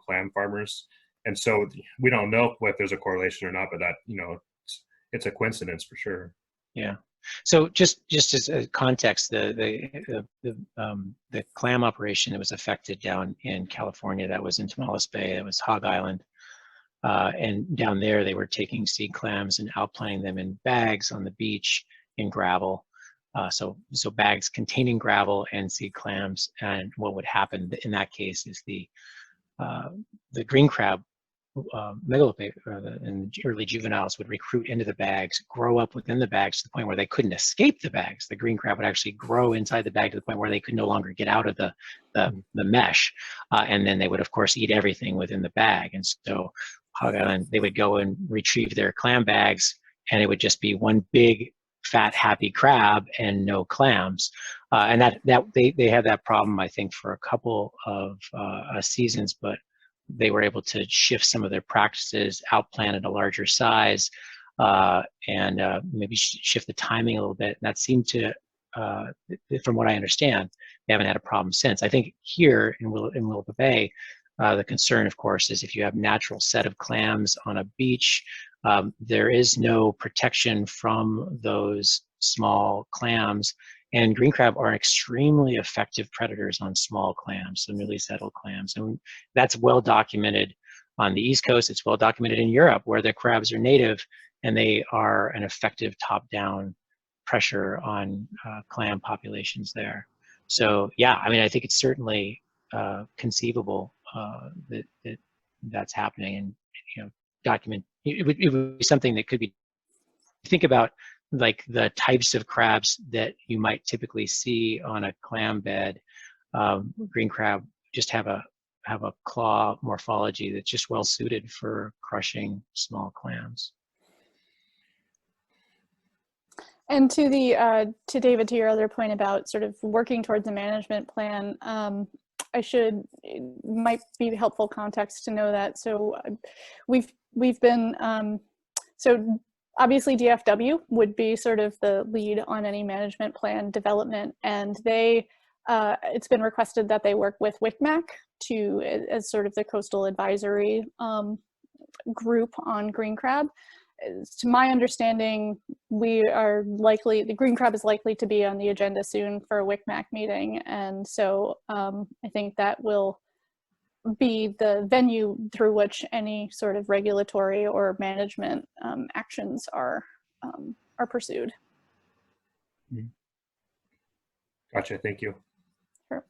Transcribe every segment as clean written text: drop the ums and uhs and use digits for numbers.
clam farmers. And so we don't know if there's a correlation or not, but that, it's a coincidence for sure. Yeah. So just as a context, the clam operation that was affected down in California, that was in Tomales Bay, that was Hog Island. And down there, they were taking sea clams and outplanting them in bags on the beach in gravel. So bags containing gravel and sea clams. And what would happen in that case is the green crab megalopay and early juveniles would recruit into the bags, grow up within the bags to the point where they couldn't escape the bags. The green crab would actually grow inside the bag to the point where they could no longer get out of the mesh. And then they would, of course, eat everything within the bag. And so Hog Island, they would go and retrieve their clam bags, and it would just be one big, fat, happy crab and no clams. And that they had that problem, I think, for a couple of seasons, but they were able to shift some of their practices, outplant at a larger size, and maybe shift the timing a little bit. And that seemed to, from what I understand, they haven't had a problem since. I think here in Willapa Bay, the concern, of course, is if you have natural set of clams on a beach, there is no protection from those small clams. And green crab are extremely effective predators on small clams, so newly settled clams. And that's well documented on the East Coast. It's well documented in Europe, where the crabs are native and they are an effective top-down pressure on clam populations there. So yeah, I mean, I think it's certainly conceivable that's happening, and document. It would be something that could be. Think about like the types of crabs that you might typically see on a clam bed. Green crab just have a claw morphology that's just well suited for crushing small clams. And to David, to your other point about sort of working towards a management plan, it might be helpful context to know that. So we've been, so obviously DFW would be sort of the lead on any management plan development, and it's been requested that they work with WCMAC as sort of the coastal advisory group on green crab. To my understanding, the green crab is likely to be on the agenda soon for a WCMAC meeting, and so I think that will be the venue through which any sort of regulatory or management actions are pursued. Gotcha, thank you. Sure.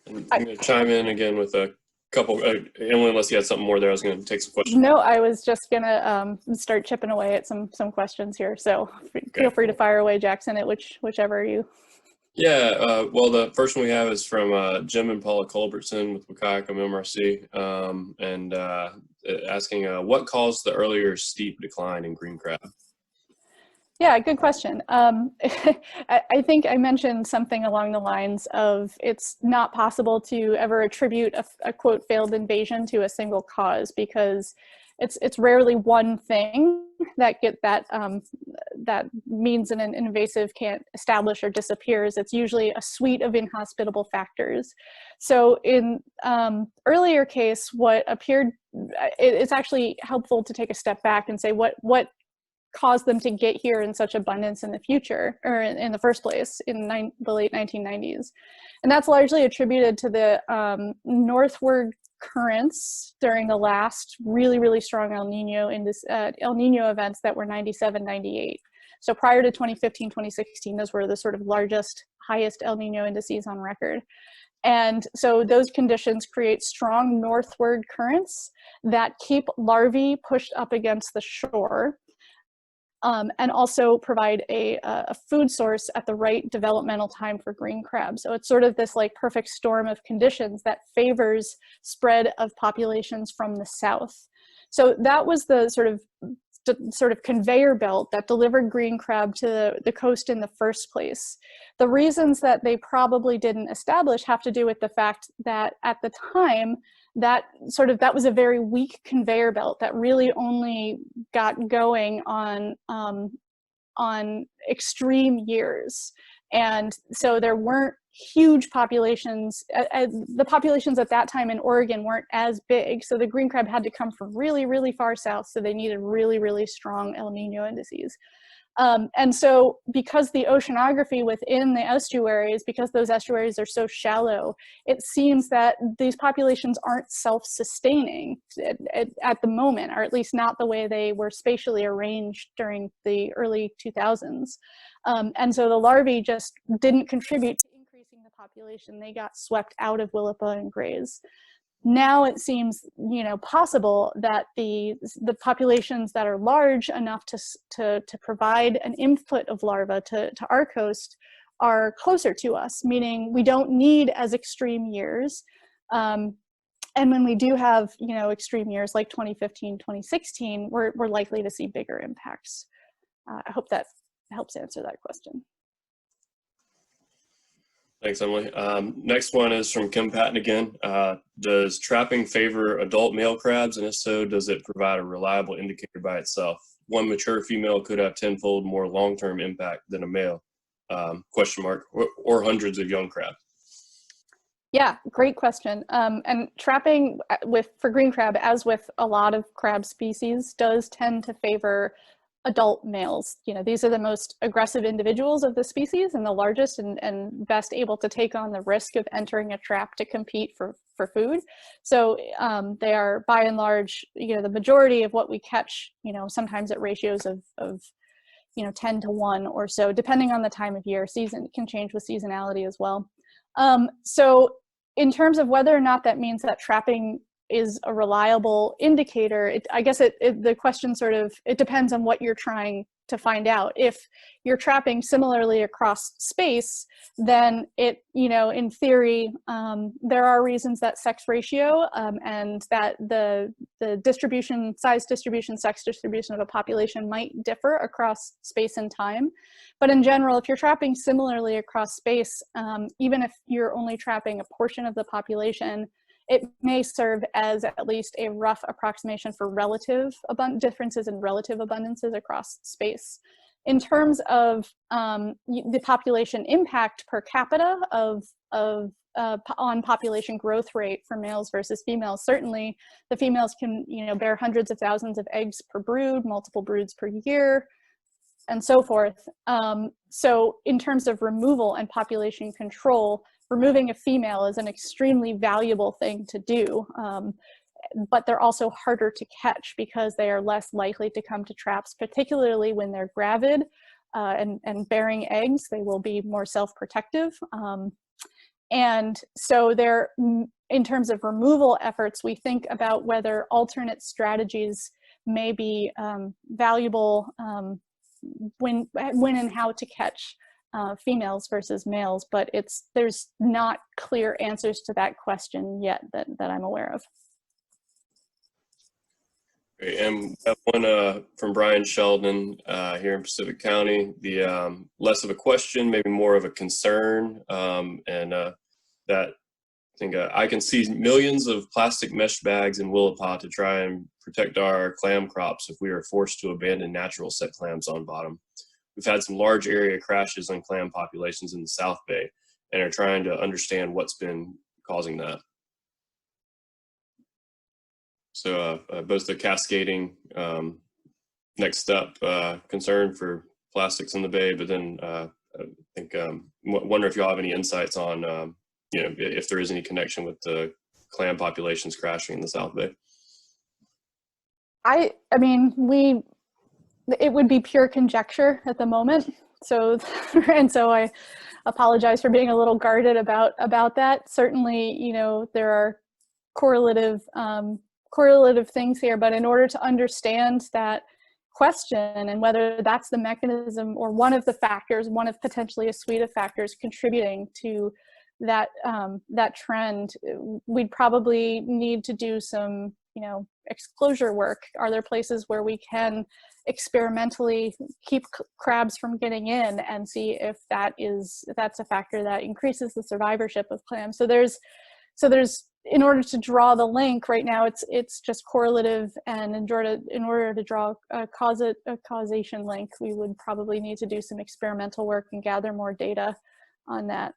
I'm going to chime in again with a couple, Emily, unless you had something more there, I was going to take some questions. No, I was just going to start chipping away at some questions here, so feel free to fire away, Jackson, at whichever you. Yeah, well, the first one we have is from Jim and Paula Culbertson with Wakayakum MRC, and asking what caused the earlier steep decline in green crab? Yeah, good question. I think I mentioned something along the lines of it's not possible to ever attribute a quote failed invasion to a single cause, because it's rarely one thing that means an invasive can't establish or disappears. It's usually a suite of inhospitable factors. So in earlier case, what appeared, it's actually helpful to take a step back and say what caused them to get here in such abundance in the future, or in the first place, in the late 1990s. And that's largely attributed to the northward currents during the last really, really strong El Nino events that were 97, 98. So prior to 2015, 2016, those were the sort of largest, highest El Nino indices on record. And so those conditions create strong northward currents that keep larvae pushed up against the shore, and also provide a food source at the right developmental time for green crab. So it's sort of this like perfect storm of conditions that favors spread of populations from the south. So that was the sort of conveyor belt that delivered green crab to the coast in the first place. The reasons that they probably didn't establish have to do with the fact that at the time, that was a very weak conveyor belt that really only got going on extreme years. And so there weren't huge populations. The populations at that time in Oregon weren't as big, so the green crab had to come from really, really far south, so they needed really, really strong El Nino indices. And so because the oceanography within the estuaries, because those estuaries are so shallow, it seems that these populations aren't self-sustaining at the moment, or at least not the way they were spatially arranged during the early 2000s. And so the larvae just didn't contribute to increasing the population. They got swept out of Willapa and graze. Now it seems, you know, possible that the populations that are large enough to provide an input of larvae to our coast are closer to us, meaning we don't need as extreme years. And when we do have, you know, extreme years like 2015, 2016, we're likely to see bigger impacts. I hope that helps answer that question. Thanks, Emily. Next one is from Kim Patton again. Does trapping favor adult male crabs? And if so, does it provide a reliable indicator by itself? One mature female could have tenfold more long-term impact than a male, question mark, or hundreds of young crabs. Yeah, great question. And trapping for green crab, as with a lot of crab species, does tend to favor adult males. You know, these are the most aggressive individuals of the species and the largest and best able to take on the risk of entering a trap to compete for food. So they are, by and large, you know, the majority of what we catch, you know, sometimes at ratios of you know, 10 to 1 or so, depending on the time of year. Season can change with seasonality as well. So in terms of whether or not that means that trapping is a reliable indicator, I guess the question sort of, it depends on what you're trying to find out. If you're trapping similarly across space, then it, you know, in theory, there are reasons that sex ratio and that the distribution, size distribution, sex distribution of a population might differ across space and time. But in general, if you're trapping similarly across space, even if you're only trapping a portion of the population, it may serve as at least a rough approximation for relative differences in relative abundances across space. In terms of the population impact per capita on population growth rate for males versus females, certainly the females can, you know, bear hundreds of thousands of eggs per brood, multiple broods per year, and so forth. So in terms of removal and population control, removing a female is an extremely valuable thing to do, but they're also harder to catch because they are less likely to come to traps, particularly when they're gravid and bearing eggs. They will be more self-protective. And so they're, in terms of removal efforts, we think about whether alternate strategies may be valuable when and how to catch females versus males, but there's not clear answers to that question yet that I'm aware of. Great. And we have one from Brian Sheldon here in Pacific County. The less of a question, maybe more of a concern, that I think I can see millions of plastic mesh bags in Willapa to try and protect our clam crops if we are forced to abandon natural set clams on bottom. We've had some large area crashes on clam populations in the South Bay and are trying to understand what's been causing that. So both the cascading next step concern for plastics in the bay, but then I think wonder if y'all have any insights on you know, if there is any connection with the clam populations crashing in the South Bay. I mean, it would be pure conjecture at the moment. So, and so I apologize for being a little guarded about that. Certainly, you know, there are correlative things here, but in order to understand that question and whether that's the mechanism or one of the factors, one of potentially a suite of factors contributing to that that trend, we'd probably need to do some, you know, exclosure work. Are there places where we can experimentally keep crabs from getting in and see if that's a factor that increases the survivorship of clams? So there's in order to draw the link right now, it's just correlative, and in order to draw a causation link, we would probably need to do some experimental work and gather more data on that.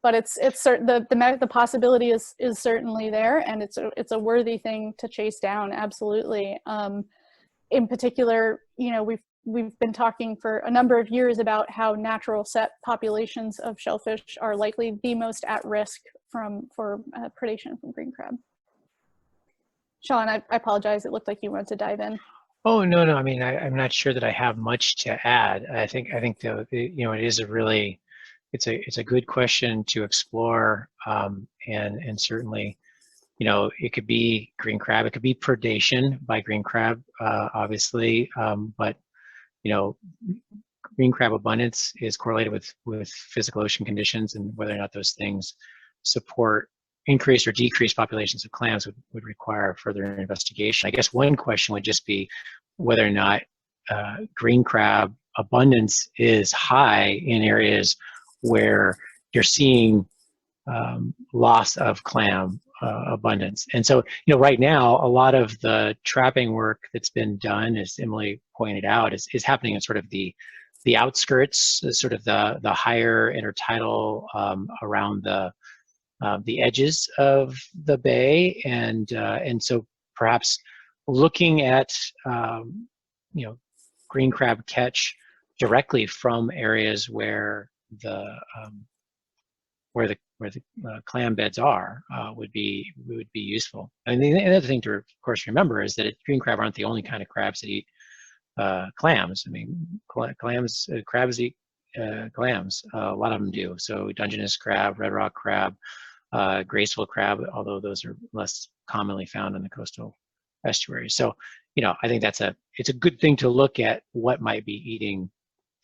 but it's certain the possibility is certainly there, and it's a worthy thing to chase down. Absolutely. In particular, you know, we've been talking for a number of years about how natural set populations of shellfish are likely the most at risk for predation from green crab. Sean, I apologize. It looked like you wanted to dive in. Oh, no. I mean, I'm not sure that I have much to add. I think you know, it is a really, it's a good question to explore, and certainly, you know, it could be green crab, it could be predation by green crab, obviously, but you know, green crab abundance is correlated with physical ocean conditions, and whether or not those things support increased or decreased populations of clams would require further investigation. I guess one question would just be whether or not green crab abundance is high in areas where you're seeing loss of clam abundance. And so, you know, right now, a lot of the trapping work that's been done, as Emily pointed out, is happening in sort of the outskirts, sort of the higher intertidal around the edges of the bay, and so perhaps looking at you know, green crab catch directly from areas where the clam beds are would be useful. And the other thing to, of course, remember is that green crab aren't the only kind of crabs that eat clams. I mean, crabs eat clams. A lot of them do. So Dungeness crab, red rock crab, graceful crab, although those are less commonly found in the coastal estuaries. So, you know, I think it's a good thing to look at what might be eating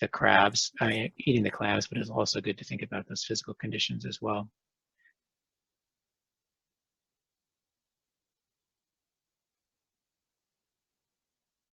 the crabs, eating the clams, but it's also good to think about those physical conditions as well.